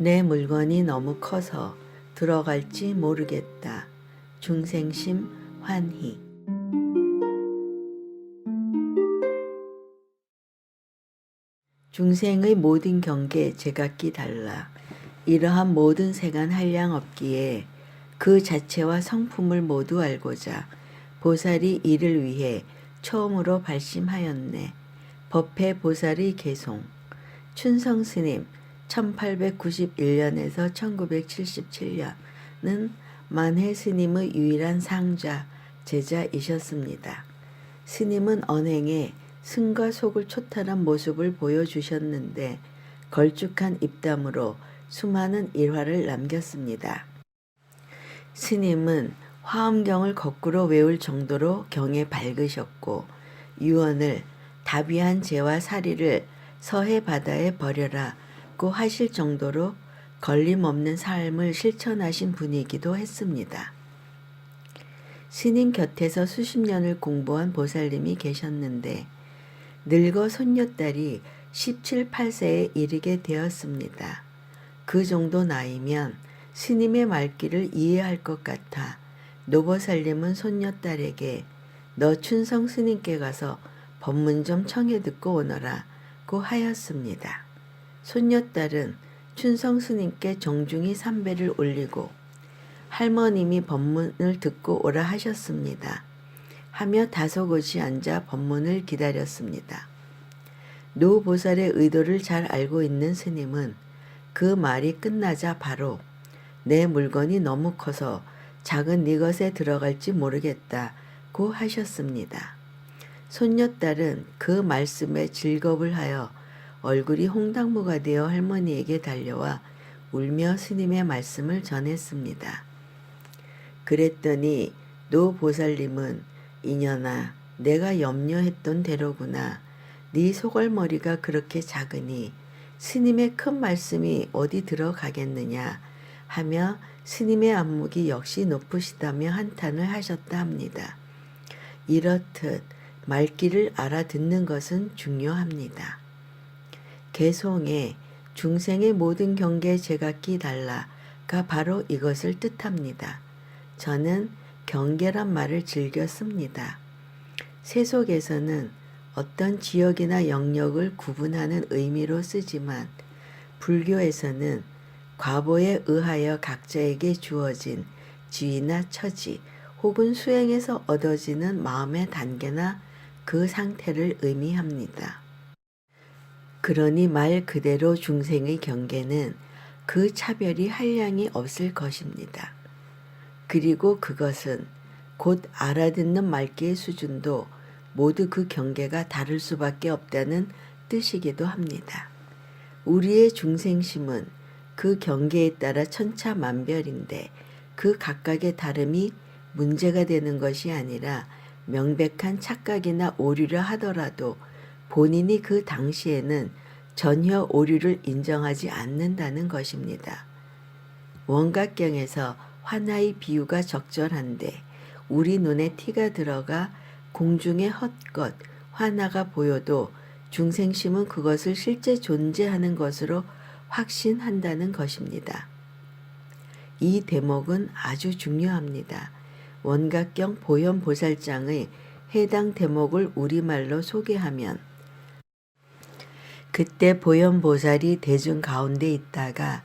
내 물건이 너무 커서 들어갈지 모르겠다. 중생심 환희. 중생의 모든 경계 제각기 달라. 이러한 모든 세간 한량 없기에 그 자체와 성품을 모두 알고자 보살이 이를 위해 처음으로 발심하였네. 법회 보살의 개송. 춘성스님 1891년에서 1977년은 만해 스님의 유일한 상좌 제자이셨습니다. 스님은 언행에 승과 속을 초탈한 모습을 보여주셨는데 걸쭉한 입담으로 수많은 일화를 남겼습니다. 스님은 화엄경을 거꾸로 외울 정도로 경에 밝으셨고 유언을 다비한 재와 사리를 서해 바다에 버려라고 하실 정도로 걸림없는 삶을 실천하신 분이기도 했습니다. 스님 곁에서 수십 년을 공부한 보살님이 계셨는데 늙어 손녀딸이 17, 8세에 이르게 되었습니다. 그 정도 나이면 스님의 말귀를 이해할 것 같아 노보살님은 손녀딸에게 너 춘성 스님께 가서 법문 좀 청해 듣고 오너라 고 하였습니다. 손녀딸은 춘성 스님께 정중히 삼배를 올리고 할머님이 법문을 듣고 오라 하셨습니다. 하며 다소곳이 앉아 법문을 기다렸습니다. 노 보살의 의도를 잘 알고 있는 스님은 그 말이 끝나자 바로 내 물건이 너무 커서 작은 네 것에 들어갈지 모르겠다고 하셨습니다. 손녀딸은 그 말씀에 즐겁을 하여 얼굴이 홍당무가 되어 할머니에게 달려와 울며 스님의 말씀을 전했습니다. 그랬더니 노 보살님은 이년아 내가 염려했던 대로구나. 네 소갈머리가 그렇게 작으니 스님의 큰 말씀이 어디 들어가겠느냐 하며 스님의 안목이 역시 높으시다며 한탄을 하셨다 합니다. 이렇듯 말귀를 알아듣는 것은 중요합니다. 개송에 중생의 모든 경계 제각기 달라가 바로 이것을 뜻합니다. 저는 경계란 말을 즐겨 씁니다. 세속에서는 어떤 지역이나 영역을 구분하는 의미로 쓰지만 불교에서는 과보에 의하여 각자에게 주어진 지위나 처지 혹은 수행에서 얻어지는 마음의 단계나 그 상태를 의미합니다. 그러니 말 그대로 중생의 경계는 그 차별이 한량이 없을 것입니다. 그리고 그것은 곧 알아듣는 말귀의 수준도 모두 그 경계가 다를 수밖에 없다는 뜻이기도 합니다. 우리의 중생심은 그 경계에 따라 천차만별인데 그 각각의 다름이 문제가 되는 것이 아니라 명백한 착각이나 오류라 하더라도 본인이 그 당시에는 전혀 오류를 인정하지 않는다는 것입니다. 원각경에서 화나의 비유가 적절한데 우리 눈에 티가 들어가 공중에 헛것 화나가 보여도 중생심은 그것을 실제 존재하는 것으로 확신한다는 것입니다. 이 대목은 아주 중요합니다. 원각경 보현보살장의 해당 대목을 우리말로 소개하면 그때 보현보살이 대중 가운데 있다가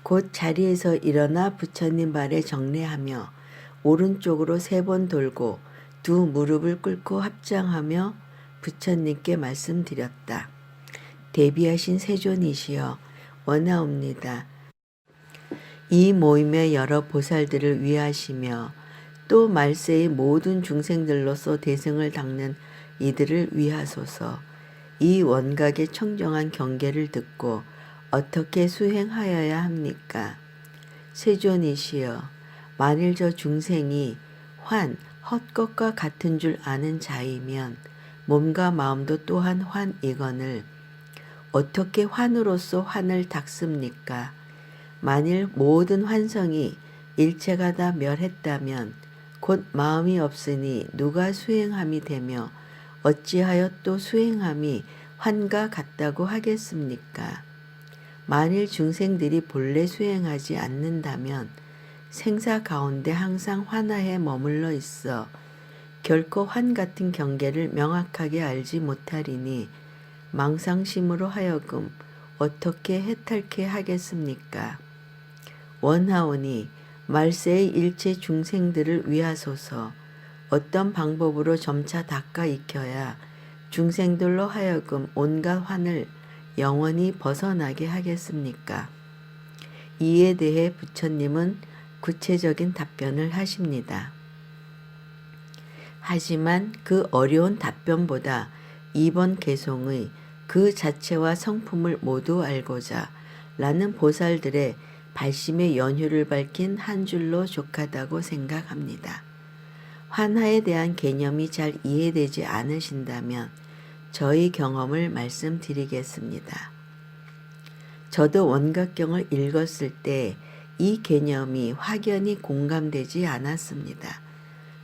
곧 자리에서 일어나 부처님 발에 정례하며 오른쪽으로 3번 돌고 두 무릎을 꿇고 합장하며 부처님께 말씀드렸다. 대비하신 세존이시여 원하옵니다. 이 모임의 여러 보살들을 위하시며 또 말세의 모든 중생들로서 대승을 닦는 이들을 위하소서. 이 원각의 청정한 경계를 듣고 어떻게 수행하여야 합니까? 세존이시여 만일 저 중생이 헛것과 같은 줄 아는 자이면 몸과 마음도 또한 환이거늘 어떻게 환으로서 환을 닦습니까? 만일 모든 환성이 일체가 다 멸했다면 곧 마음이 없으니 누가 수행함이 되며 어찌하여 또 수행함이 환과 같다고 하겠습니까? 만일 중생들이 본래 수행하지 않는다면 생사 가운데 항상 환하에 머물러 있어 결코 환 같은 경계를 명확하게 알지 못하리니 망상심으로 하여금 어떻게 해탈케 하겠습니까? 원하오니 말세의 일체 중생들을 위하소서. 어떤 방법으로 점차 닦아 익혀야 중생들로 하여금 온갖 환을 영원히 벗어나게 하겠습니까? 이에 대해 부처님은 구체적인 답변을 하십니다. 하지만 그 어려운 답변보다 이번 개송의 그 자체와 성품을 모두 알고자 라는 보살들의 발심의 연휴를 밝힌 한 줄로 족하다고 생각합니다. 환하에 대한 개념이 잘 이해되지 않으신다면 저희 경험을 말씀드리겠습니다. 저도 원각경을 읽었을 때 이 개념이 확연히 공감되지 않았습니다.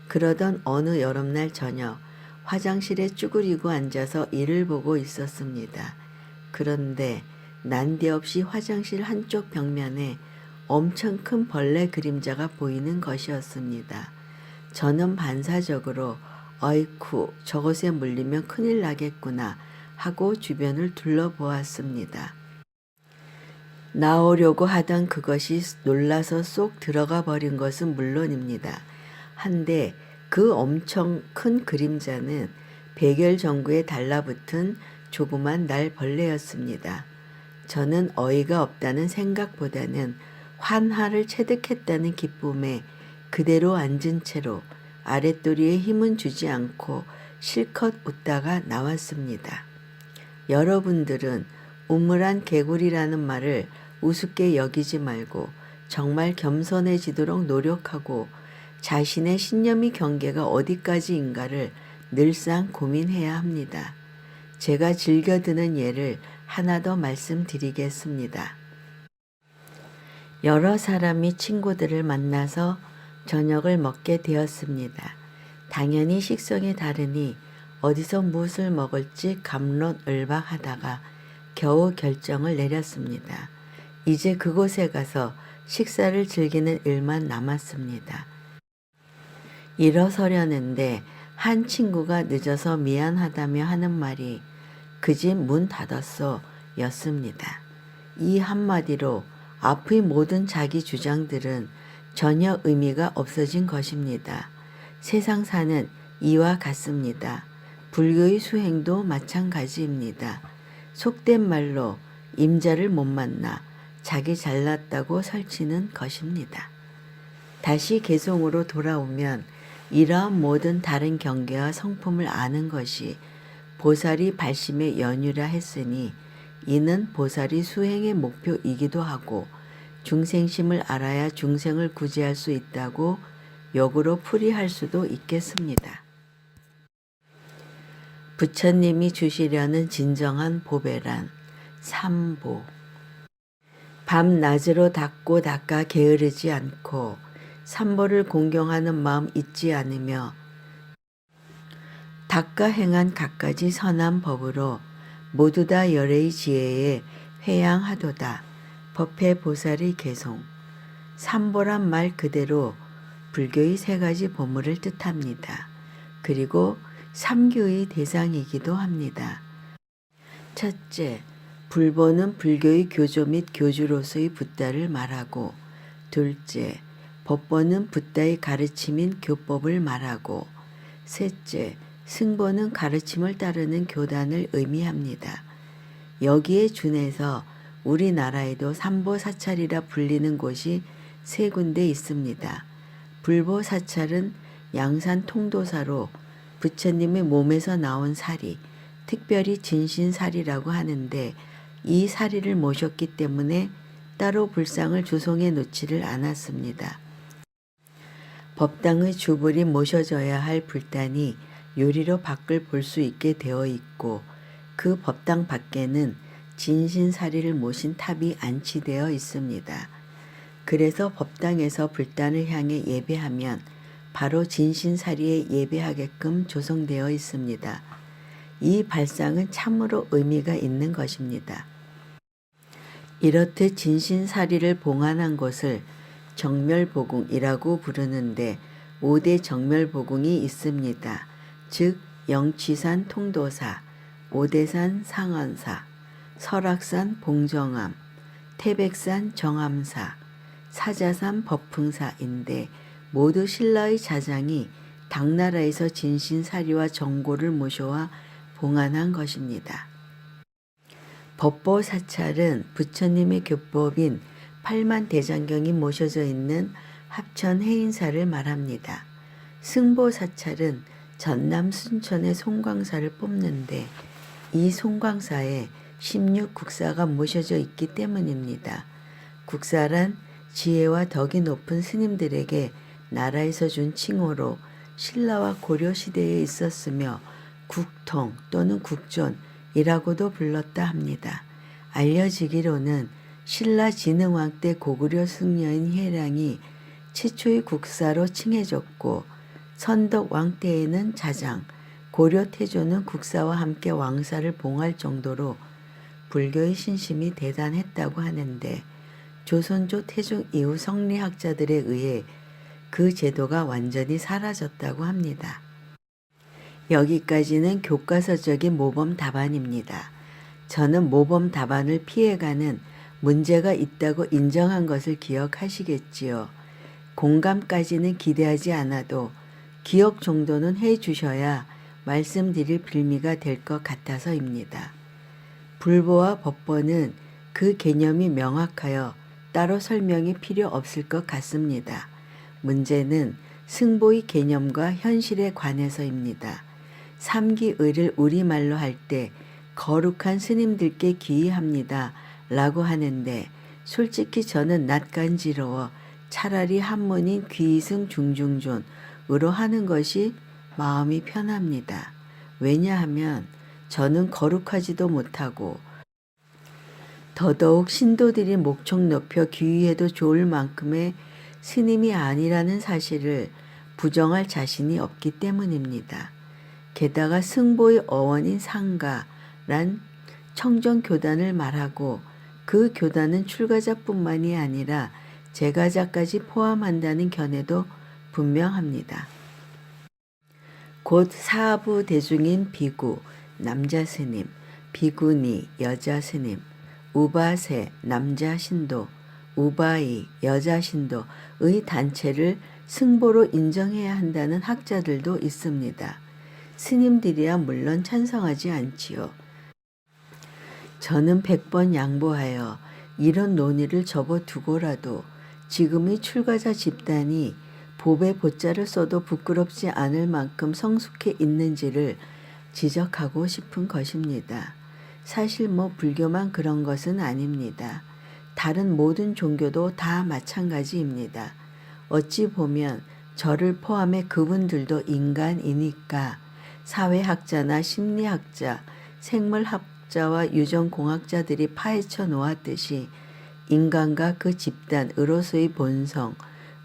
그러던 어느 여름날 저녁 화장실에 쭈그리고 앉아서 일을 보고 있었습니다. 그런데 난데없이 화장실 한쪽 벽면에 엄청 큰 벌레 그림자가 보이는 것이었습니다. 저는 반사적으로 어이쿠 저것에 물리면 큰일 나겠구나 하고 주변을 둘러보았습니다. 나오려고 하던 그것이 놀라서 쏙 들어가 버린 것은 물론입니다. 한데 그 엄청 큰 그림자는 백열전구에 달라붙은 조그만 날벌레였습니다. 저는 어이가 없다는 생각보다는 환하를 체득했다는 기쁨에 그대로 앉은 채로 아랫도리에 힘은 주지 않고 실컷 웃다가 나왔습니다. 여러분들은 우물안 개구리라는 말을 우습게 여기지 말고 정말 겸손해지도록 노력하고 자신의 신념이 경계가 어디까지인가를 늘상 고민해야 합니다. 제가 즐겨 드는 예를 하나 더 말씀드리겠습니다. 여러 사람이 친구들을 만나서 저녁을 먹게 되었습니다. 당연히 식성이 다르니 어디서 무엇을 먹을지 갑론을박하다가 겨우 결정을 내렸습니다. 이제 그곳에 가서 식사를 즐기는 일만 남았습니다. 일어서려는데 한 친구가 늦어서 미안하다며 하는 말이 그 집 문 닫았어 였습니다. 이 한마디로 앞의 모든 자기 주장들은 전혀 의미가 없어진 것입니다. 세상사는 이와 같습니다. 불교의 수행도 마찬가지입니다. 속된 말로 임자를 못 만나 자기 잘났다고 설치는 것입니다. 다시 개송으로 돌아오면 이러한 모든 다른 경계와 성품을 아는 것이 보살이 발심의 연유라 했으니 이는 보살이 수행의 목표이기도 하고 중생심을 알아야 중생을 구제할 수 있다고 역으로 풀이할 수도 있겠습니다. 부처님이 주시려는 진정한 보배란 삼보. 밤낮으로 닦고 닦아 게으르지 않고 삼보를 공경하는 마음 잊지 않으며 닦아 행한 갖가지 선한 법으로 모두 다 열의 지혜에 회양하도다. 법회 보살의 개송. 삼보란 말 그대로 불교의 세 가지 보물을 뜻합니다. 그리고 삼교의 대상이기도 합니다. 첫째, 불보는 불교의 교조 및 교주로서의 붓다를 말하고, 둘째, 법보는 붓다의 가르침인 교법을 말하고, 셋째, 승보는 가르침을 따르는 교단을 의미합니다. 여기에 준해서 우리나라에도 삼보사찰이라 불리는 곳이 세 군데 있습니다. 불보사찰은 양산 통도사로 부처님의 몸에서 나온 사리, 특별히 진신사리라고 하는데 이 사리를 모셨기 때문에 따로 불상을 주송해 놓지를 않았습니다. 법당의 주불이 모셔져야 할 불단이 유리로 밖을 볼 수 있게 되어 있고 그 법당 밖에는 진신사리를 모신 탑이 안치되어 있습니다. 그래서 법당에서 불단을 향해 예배하면 바로 진신사리에 예배하게끔 조성되어 있습니다. 이 발상은 참으로 의미가 있는 것입니다. 이렇듯 진신사리를 봉안한 곳을 정멸보궁이라고 부르는데 5대 정멸보궁이 있습니다. 즉 영취산 통도사, 오대산 상언사, 설악산 봉정암, 태백산 정암사, 사자산 법흥사인데 모두 신라의 자장이 당나라에서 진신사리와 정고를 모셔와 봉안한 것입니다. 법보사찰은 부처님의 교법인 팔만대장경이 모셔져 있는 합천 해인사를 말합니다. 승보사찰은 전남 순천의 송광사를 뽑는데 이 송광사에 16국사가 모셔져 있기 때문입니다. 국사란 지혜와 덕이 높은 스님들에게 나라에서 준 칭호로 신라와 고려 시대에 있었으며 국통 또는 국존이라고도 불렀다 합니다. 알려지기로는 신라 진흥왕 때 고구려 승려인 혜량이 최초의 국사로 칭해졌고 선덕왕 때에는 자장, 고려 태조는 국사와 함께 왕사를 봉할 정도로 불교의 신심이 대단했다고 하는데 조선조 태종 이후 성리학자들에 의해 그 제도가 완전히 사라졌다고 합니다. 여기까지는 교과서적인 모범 답안입니다. 저는 모범 답안을 피해가는 문제가 있다고 인정한 것을 기억하시겠지요. 공감까지는 기대하지 않아도 기억 정도는 해주셔야 말씀드릴 빌미가 될 것 같아서입니다. 불보와 법보는 그 개념이 명확하여 따로 설명이 필요 없을 것 같습니다. 문제는 승보의 개념과 현실에 관해서입니다. 삼기의를 우리말로 할 때 거룩한 스님들께 기이합니다 라고 하는데 솔직히 저는 낯간지러워 차라리 한문인 귀승 중중존으로 하는 것이 마음이 편합니다. 왜냐하면 저는 거룩하지도 못하고 더더욱 신도들이 목청 높여 귀의해도 좋을 만큼의 스님이 아니라는 사실을 부정할 자신이 없기 때문입니다. 게다가 승보의 어원인 상가란 청정교단을 말하고 그 교단은 출가자뿐만이 아니라 재가자까지 포함한다는 견해도 분명합니다. 곧 사부 대중인 비구, 남자 스님, 비구니, 여자 스님, 우바세, 남자 신도, 우바이, 여자 신도의 단체를 승보로 인정해야 한다는 학자들도 있습니다. 스님들이야 물론 찬성하지 않지요. 저는 100번 양보하여 이런 논의를 접어두고라도 지금의 출가자 집단이 법에 보자를 써도 부끄럽지 않을 만큼 성숙해 있는지를 지적하고 싶은 것입니다. 사실 불교만 그런 것은 아닙니다. 다른 모든 종교도 다 마찬가지입니다. 어찌 보면 저를 포함해 그분들도 인간이니까 사회학자나 심리학자, 생물학자와 유전공학자들이 파헤쳐 놓았듯이 인간과 그 집단으로서의 본성,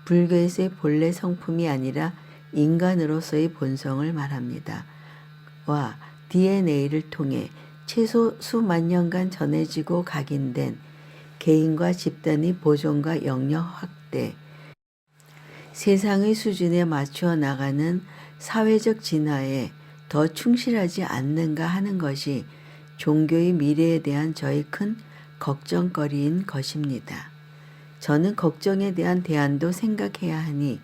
불교에서의 본래 성품이 아니라 인간으로서의 본성을 말합니다. 와 DNA를 통해 최소 수만 년간 전해지고 각인된 개인과 집단의 보존과 영역 확대, 세상의 수준에 맞추어 나가는 사회적 진화에 더 충실하지 않는가 하는 것이 종교의 미래에 대한 저의 큰 걱정거리인 것입니다. 저는 걱정에 대한 대안도 생각해야 하니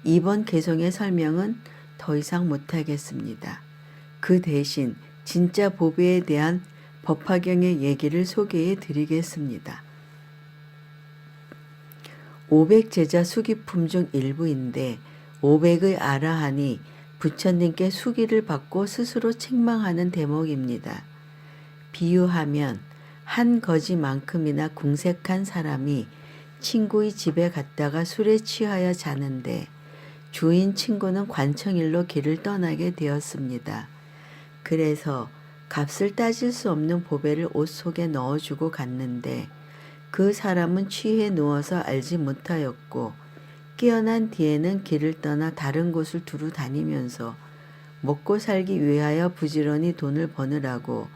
이번 개송의 설명은 더 이상 못하겠습니다. 그 대신 진짜 보배에 대한 법화경의 얘기를 소개해 드리겠습니다. 500제자 수기품 중 일부인데 500의 아라한이 부처님께 수기를 받고 스스로 책망하는 대목입니다. 비유하면 한 거지만큼이나 궁색한 사람이 친구의 집에 갔다가 술에 취하여 자는데 주인 친구는 관청일로 길을 떠나게 되었습니다. 그래서 값을 따질 수 없는 보배를 옷 속에 넣어주고 갔는데 그 사람은 취해 누워서 알지 못하였고 깨어난 뒤에는 길을 떠나 다른 곳을 두루 다니면서 먹고 살기 위하여 부지런히 돈을 버느라고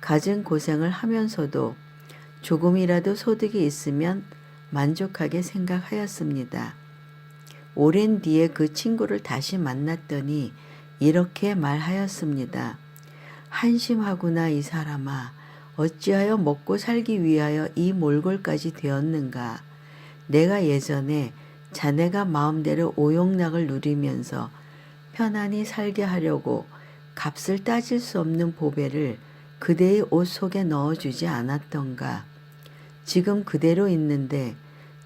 갖은 고생을 하면서도 조금이라도 소득이 있으면 만족하게 생각하였습니다. 오랜 뒤에 그 친구를 다시 만났더니 이렇게 말하였습니다. 한심하구나 이 사람아. 어찌하여 먹고 살기 위하여 이 몰골까지 되었는가. 내가 예전에 자네가 마음대로 오용락을 누리면서 편안히 살게 하려고 값을 따질 수 없는 보배를 그대의 옷 속에 넣어주지 않았던가. 지금 그대로 있는데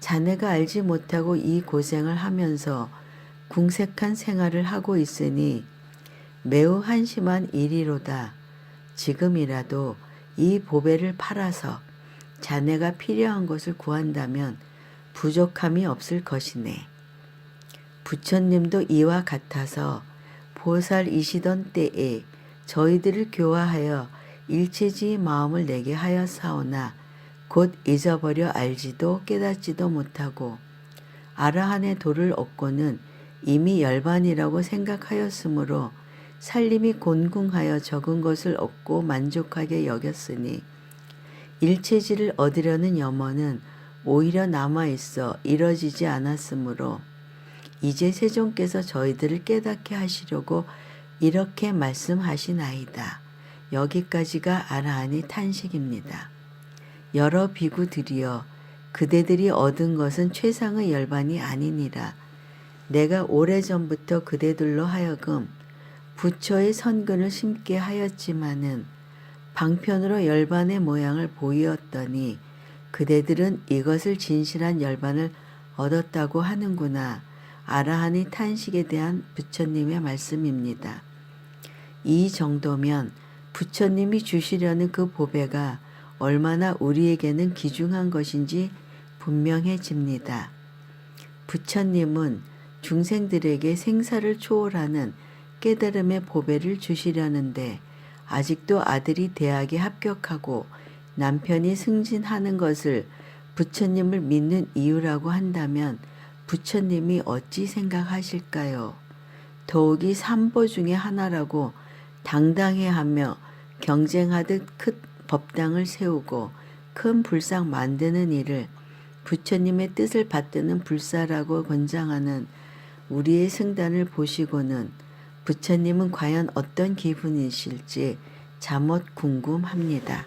자네가 알지 못하고 이 고생을 하면서 궁색한 생활을 하고 있으니 매우 한심한 일이로다. 지금이라도 이 보배를 팔아서 자네가 필요한 것을 구한다면 부족함이 없을 것이네. 부처님도 이와 같아서 보살이시던 때에 저희들을 교화하여 일체지의 마음을 내게 하였사오나 곧 잊어버려 알지도 깨닫지도 못하고 아라한의 도를 얻고는 이미 열반이라고 생각하였으므로 살림이 곤궁하여 적은 것을 얻고 만족하게 여겼으니 일체지를 얻으려는 염원은 오히려 남아있어 이뤄지지 않았으므로 이제 세존께서 저희들을 깨닫게 하시려고 이렇게 말씀하시나이다. 여기까지가 아라한의 탄식입니다. 여러 비구들이여 그대들이 얻은 것은 최상의 열반이 아니니라. 내가 오래전부터 그대들로 하여금 부처의 선근을 심게 하였지만은 방편으로 열반의 모양을 보이었더니 그대들은 이것을 진실한 열반을 얻었다고 하는구나. 아라한의 탄식에 대한 부처님의 말씀입니다. 이 정도면 부처님이 주시려는 그 보배가 얼마나 우리에게는 귀중한 것인지 분명해집니다. 부처님은 중생들에게 생사를 초월하는 깨달음의 보배를 주시려는데 아직도 아들이 대학에 합격하고 남편이 승진하는 것을 부처님을 믿는 이유라고 한다면 부처님이 어찌 생각하실까요? 더욱이 삼보 중에 하나라고 당당해하며 경쟁하듯 큰 법당을 세우고 큰 불상 만드는 일을 부처님의 뜻을 받드는 불사라고 권장하는 우리의 승단을 보시고는 부처님은 과연 어떤 기분이실지 자못 궁금합니다.